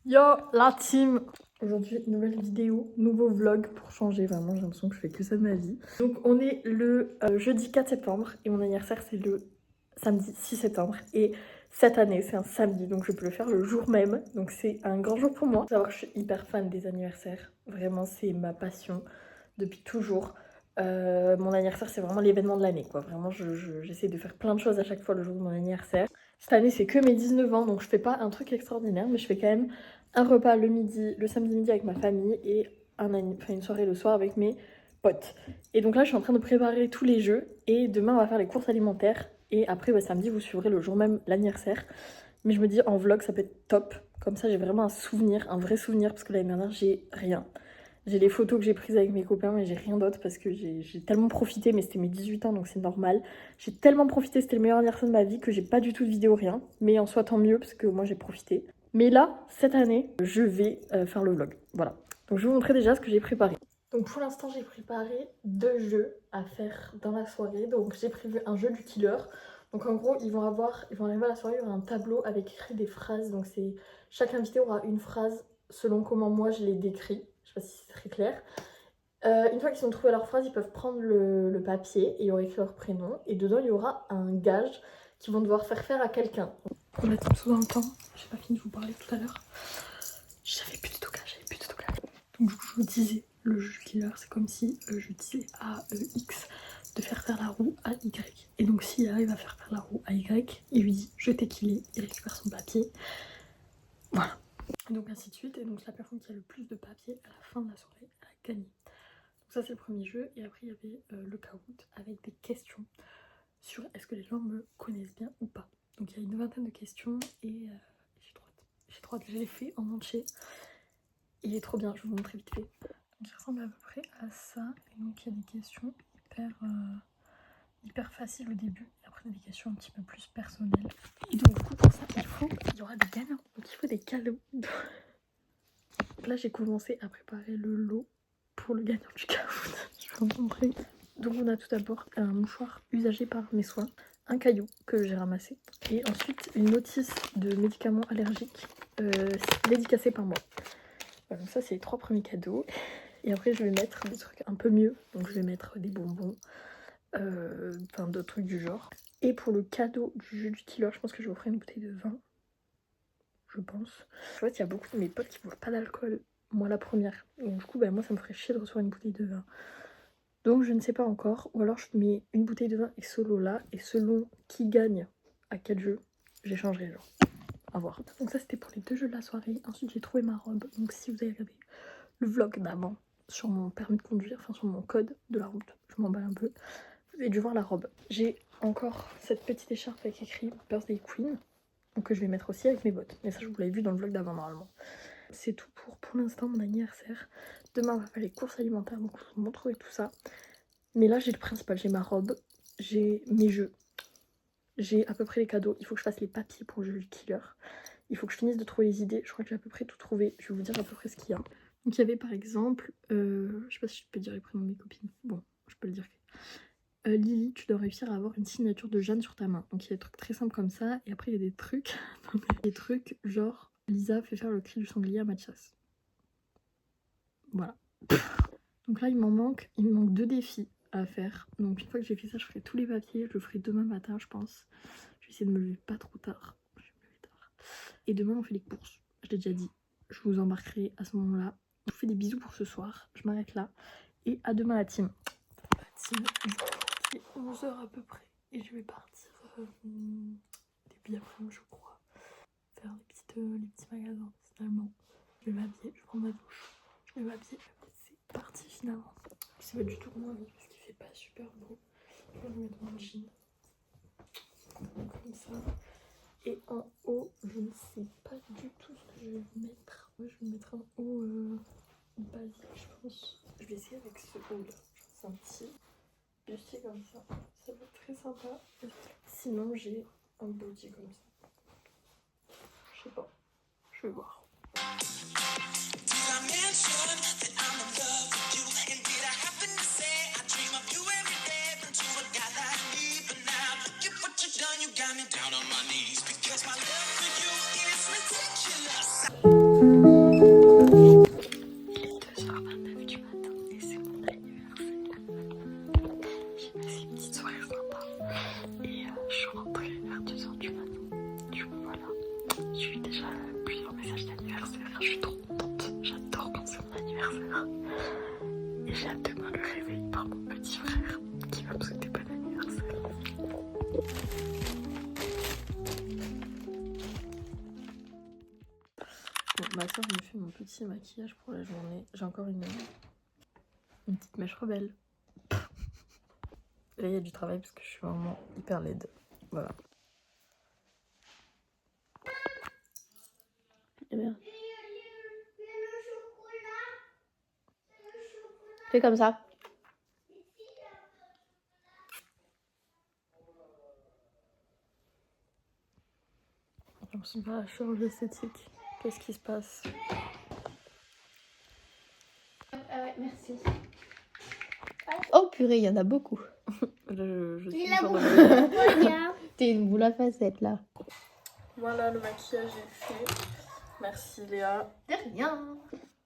Yo la team. Aujourd'hui, nouvelle vidéo, nouveau vlog pour changer, vraiment j'ai l'impression que je fais que ça de ma vie. Donc on est le jeudi 4 septembre et mon anniversaire c'est le samedi 6 septembre. Et cette année c'est un samedi donc je peux le faire le jour même. Donc c'est un grand jour pour moi. Faut savoir que je suis hyper fan des anniversaires, vraiment c'est ma passion depuis toujours. Mon anniversaire c'est vraiment l'événement de l'année quoi, vraiment j'essaie de faire plein de choses à chaque fois le jour de mon anniversaire. Cette année c'est que mes 19 ans donc je fais pas un truc extraordinaire mais je fais quand même un repas le midi, le samedi midi avec ma famille et une soirée le soir avec mes potes. Et donc là je suis en train de préparer tous les jeux et demain on va faire les courses alimentaires et après samedi vous suivrez le jour même l'anniversaire. Mais je me dis en vlog ça peut être top, comme ça j'ai vraiment un souvenir, un vrai souvenir parce que l'année dernière j'ai rien. J'ai les photos que j'ai prises avec mes copains, mais j'ai rien d'autre parce que j'ai tellement profité, mais c'était mes 18 ans donc c'est normal. J'ai tellement profité, c'était le meilleur anniversaire de ma vie que j'ai pas du tout de vidéo, rien. Mais en soit tant mieux parce que moi j'ai profité. Mais là, cette année, je vais faire le vlog. Voilà. Donc je vais vous montrer déjà ce que j'ai préparé. Donc pour l'instant, j'ai préparé 2 jeux à faire dans la soirée. Donc j'ai prévu un jeu du killer. Donc en gros, ils vont arriver à la soirée, il y aura un tableau avec écrit des phrases. Donc c'est chaque invité aura une phrase selon comment moi je l'ai décrit. Je sais pas si c'est très clair. Une fois qu'ils ont trouvé leur phrase, ils peuvent prendre le papier et il y aura écrit leur prénom. Et dedans, il y aura un gage qu'ils vont devoir faire à quelqu'un. Pour la team sous un temps, j'ai pas fini de vous parler tout à l'heure. J'avais plus de stockage, Donc je vous disais, le jeu killer, c'est comme si je disais à X de faire la roue à Y. Et donc s'il arrive à faire la roue à Y, il lui dit je t'ai killé, il récupère son papier. Voilà. Et donc ainsi de suite. Et donc la personne qui a le plus de papier à la fin de la soirée a gagné. Donc ça c'est le premier jeu. Et après il y avait le Kahoot avec des questions sur est-ce que les gens me connaissent bien ou pas. Donc il y a une vingtaine de questions et j'ai trop hâte. Je l'ai fait en entier. Il est trop bien, je vais vous montrer vite fait. Donc il ressemble à peu près à ça. Et donc il y a des questions hyper faciles au début. Et après des questions un petit peu plus personnelles. Et donc du coup pour ça il y aura des gagnants. Donc il faut des cadeaux. Donc là j'ai commencé à préparer le lot pour le gagnant du Kahoot. Je vais vous montrer. Donc on a tout d'abord un mouchoir usagé par mes soins, un caillou que j'ai ramassé et ensuite une notice de médicaments allergiques dédicacée par moi. Voilà, donc ça c'est les 3 premiers cadeaux. Et après je vais mettre des trucs un peu mieux. Donc je vais mettre des bonbons, enfin d'autres trucs du genre. Et pour le cadeau du jeu du killer, je pense que je vais offrir une bouteille de vin. Je pense. En fait il y a beaucoup de mes potes qui ne boivent pas d'alcool. Moi la première. Donc du coup moi ça me ferait chier de recevoir une bouteille de vin. Donc je ne sais pas encore, ou alors je mets une bouteille de vin et solo là, et selon qui gagne à quel jeu, j'échangerai genre. À voir. Donc ça c'était pour les 2 jeux de la soirée. Ensuite j'ai trouvé ma robe. Donc si vous avez regardé le vlog d'avant sur mon permis de conduire, enfin sur mon code de la route, je m'emballe un peu, vous avez dû voir la robe. J'ai encore cette petite écharpe avec écrit Birthday Queen, donc que je vais mettre aussi avec mes bottes. Mais ça je vous l'avais vu dans le vlog d'avant normalement. C'est tout pour l'instant mon anniversaire. Demain on va faire les courses alimentaires, donc je vous montrerai tout ça. Mais là j'ai le principal, j'ai ma robe, j'ai mes jeux, j'ai à peu près les cadeaux. Il faut que je fasse les papiers pour le jeu du killer. Il faut que je finisse de trouver les idées. Je crois que j'ai à peu près tout trouvé. Je vais vous dire à peu près ce qu'il y a. Donc il y avait par exemple, je sais pas si je peux dire les prénoms de mes copines. Bon, je peux le dire. Lily, tu dois réussir à avoir une signature de Jeanne sur ta main. Donc il y a des trucs très simples comme ça. Et après il y a des trucs, des trucs genre Lisa fait faire le cri du sanglier à Mathias. Voilà. Donc là il me manque 2 défis à faire. Donc une fois que j'ai fait ça, je ferai tous les papiers. Je le ferai demain matin, je pense. Je vais essayer de me lever pas trop tard. Je vais me lever tard. Et demain on fait les courses. Je l'ai déjà dit. Je vous embarquerai à ce moment-là. Je vous fais des bisous pour ce soir. Je m'arrête là. Et à demain la team. La team, il est 11h à peu près. Et je vais partir début après-midi, je crois. Faire les petits magasins finalement. Je vais m'habiller, je prends ma douche. Je vais m'habiller. C'est parti finalement. C'est pas du tout mon avis parce qu'il fait pas super beau. Je vais mettre mon jean. Comme ça. Et en haut, je ne sais pas du tout ce que je vais mettre. Moi, je vais mettre un haut basique, je pense. Je vais essayer avec ce haut là. C'est un petit bustier comme ça. Ça va être très sympa. Sinon, j'ai un body comme ça. Je sais pas. Je vais voir. plusieurs messages d'anniversaire. Je suis trop contente. J'adore quand c'est mon anniversaire. Et j'ai hâte demain le réveil par mon petit frère qui va me souhaiter bon anniversaire. Bon, ma soeur me fait mon petit maquillage pour la journée. J'ai encore une petite mèche rebelle. Là, il y a du travail parce que je suis vraiment hyper laide. Voilà. Et bien. Fais comme ça. J'ai l'impression de faire la chirurgie esthétique. Qu'est-ce qui se passe? Ah ouais, merci. Oh purée, il y en a beaucoup. Je suis Il a sur beaucoup. le- T'es une boule à facettes là. Voilà, le maquillage est fait. Merci Léa. De rien.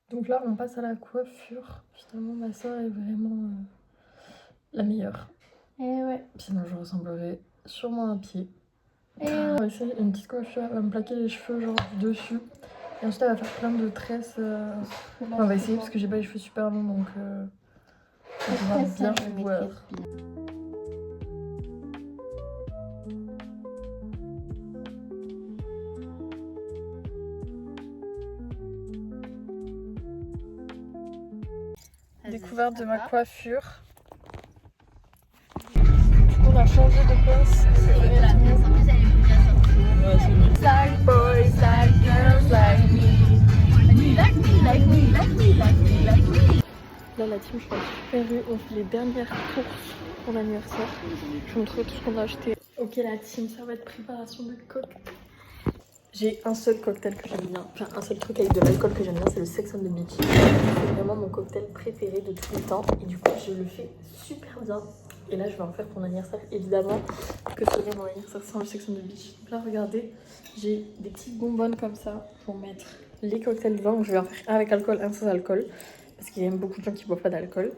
Donc là, on passe à la coiffure. Finalement, ma soeur est vraiment la meilleure. Et ouais. Sinon, je ressemblerai sûrement à un pied. Et On va essayer une petite coiffure. Elle va me plaquer les cheveux genre du dessus. Et ensuite, elle va faire plein de tresses. Enfin, on va essayer parce que j'ai pas les cheveux super longs. Donc, on va bien voir. Découverte de ma coiffure. On a changé de place. Like boys, like girls, like me. And you like me, like me, like me, like me, like me. Là, la team, je crois super vue. On fait les dernières courses pour l'anniversaire. Je vous montre tout ce qu'on a acheté. Ok, la team, ça va être préparation de cocktail. J'ai un seul cocktail que j'aime bien, enfin un seul truc avec de l'alcool que j'aime bien, c'est le Sex on the Beach. C'est vraiment mon cocktail préféré de tous les temps et du coup je le fais super bien. Et là je vais en faire pour mon anniversaire, évidemment que ce serait mon anniversaire sans le Sex on the Beach. Donc là regardez, j'ai des petites bonbonnes comme ça pour mettre les cocktails dedans. Donc je vais en faire un avec alcool, un sans alcool, parce qu'il y a même beaucoup de gens qui ne boivent pas d'alcool.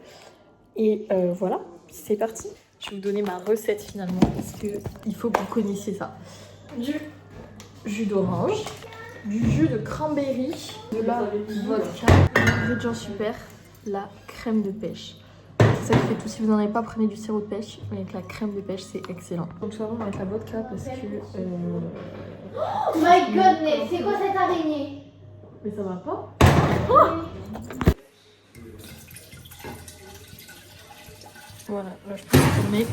Et voilà, c'est parti. Je vais vous donner ma recette finalement, parce qu'il faut que vous connaissiez ça. Du jus d'orange, du jus de cranberry, de la vodka, l'ingrédient super, la crème de pêche. C'est ça qui fait tout. Si vous n'en avez pas, prenez du sirop de pêche, mais avec la crème de pêche, c'est excellent. Donc ça va, on va mettre la vodka parce que... Oh my goodness, c'est quoi cette araignée? Mais ça va pas. Voilà, là je pense qu'on met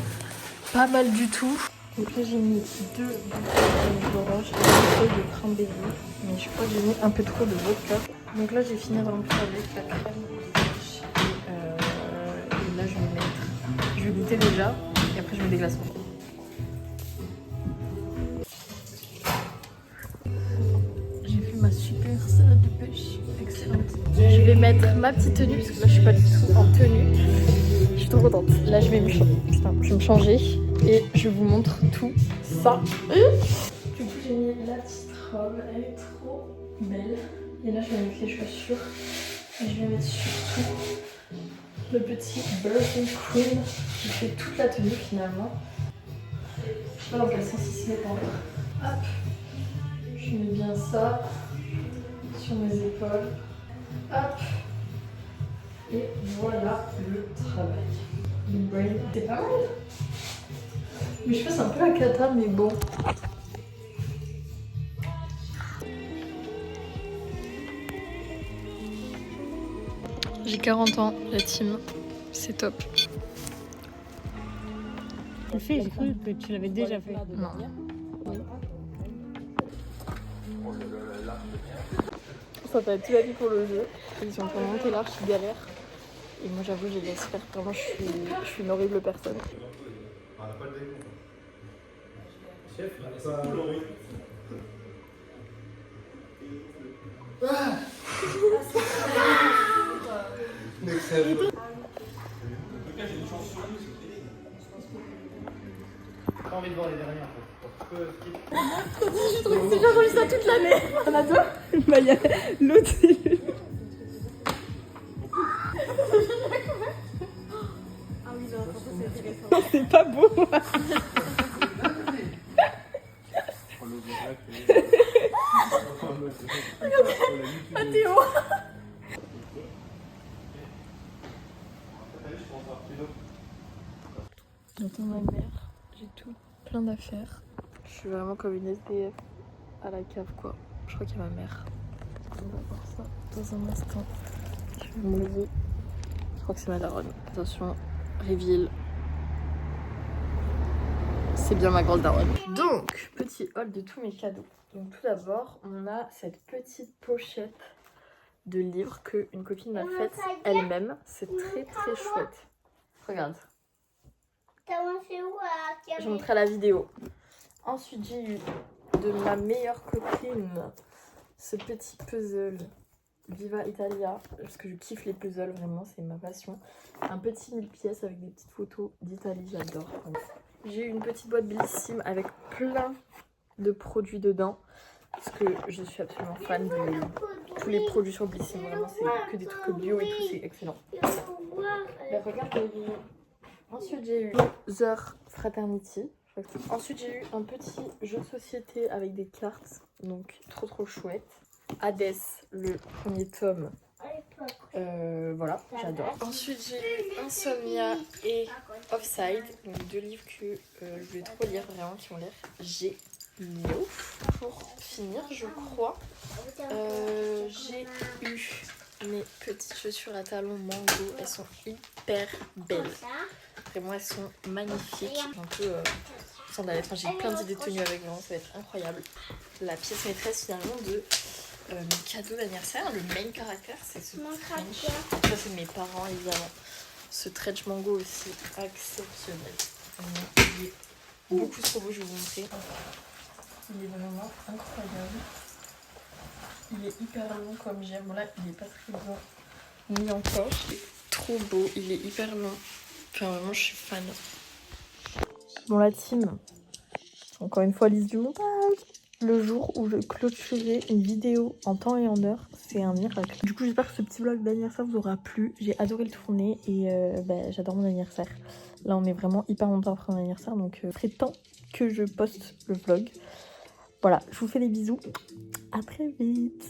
pas mal du tout. Donc là j'ai mis 2 bouteilles d'orange et 2 bouteilles de cranberry. Mais je crois que j'ai mis un peu trop de vodka. Donc là j'ai fini à remplir avec la crème de pêche. Et là je vais mettre... Je vais goûter déjà et après je mets des glaçons. J'ai fait ma super salade de pêche. Excellente. Je vais mettre ma petite tenue parce que là je suis pas du tout en tenue. Je suis trop contente. Là je vais me changer. Enfin, je vais me changer et je vous montre tout ça. Du coup j'ai mis la petite robe, elle est trop belle. Et là je vais mettre les chaussures et je vais mettre surtout le petit Birthday Queen qui fait toute la tenue finalement. Je sais pas dans quel sens il se met par là. Hop, je mets bien ça sur mes épaules. Hop. Et voilà le travail. Le brain, t'es pas mal. Mais je passe un peu la cata, mais bon. J'ai 40 ans, la team. C'est top. Tu le fais, j'ai cru que tu l'avais déjà fait. Non. Ça t'a tout la vie pour le jeu. Ils sont pour monter l'arche, ils galèrent. Et moi j'avoue, je les laisse faire. Vraiment, je suis une horrible personne. Pas envie de voir les dernières. Je trouve que c'est j'ai entendu ça toute l'année. On a deux. Bah il y a l'autre. Ah oui, non, c'est intéressant. C'est pas beau. Ah Théo. J'attends ma mère, j'ai tout plein d'affaires. Je suis vraiment comme une SDF à la cave quoi. Je crois qu'il y a ma mère. On va voir ça dans un instant. Je vais me lever. Je crois que c'est ma daronne. Attention, reveal. C'est bien ma grande daronne. Donc, petit haul de tous mes cadeaux. Donc tout d'abord, on a cette petite pochette de livres que une copine m'a faite elle-même. C'est très très chouette. Regarde. Je montrerai la vidéo. Ensuite, j'ai eu de ma meilleure copine ce petit puzzle Viva Italia, parce que je kiffe les puzzles, vraiment, c'est ma passion. Un petit 1000 pièces avec des petites photos d'Italie, j'adore. J'ai eu une petite boîte Bellissime avec plein de produits dedans, parce que je suis absolument fan de tous les produits sur Bellissime, vraiment, c'est que des trucs bio et tout, c'est excellent. Ben, regarde les vidéos. Ensuite, j'ai eu The Fraternity. Ensuite, j'ai eu un petit jeu de société avec des cartes, donc trop chouette. Hades, le premier tome. Voilà, j'adore. Ensuite, j'ai eu Insomnia et Offside, donc 2 livres que je vais trop lire, vraiment, qui ont l'air géniaux. Pour finir, je crois, j'ai eu mes petites chaussures à talons Mango. Elles sont hyper belles. Vraiment, elles sont magnifiques. Un peu sandales. Enfin, j'ai plein d'idées de tenues avec, vraiment, ça va être incroyable. La pièce maîtresse finalement de mes cadeaux d'anniversaire. Le main caractère, c'est ce trench. Ça, c'est de mes parents évidemment. Ce trench Mango aussi, exceptionnel. Vraiment, il est beaucoup trop beau, je vais vous montrer. Il est vraiment incroyable. Il est hyper long comme j'aime. Bon, là, il est pas très bien mis en poche. Il est trop beau, il est hyper long. Enfin, vraiment, je suis fan. Bon, la team, encore une fois, liste du montage. Le jour où je clôturerai une vidéo en temps et en heure, c'est un miracle. Du coup, j'espère que ce petit vlog d'anniversaire vous aura plu. J'ai adoré le tourner et j'adore mon anniversaire. Là, on est vraiment hyper longtemps après mon anniversaire, donc il serait temps que je poste le vlog. Voilà, je vous fais des bisous. À très vite.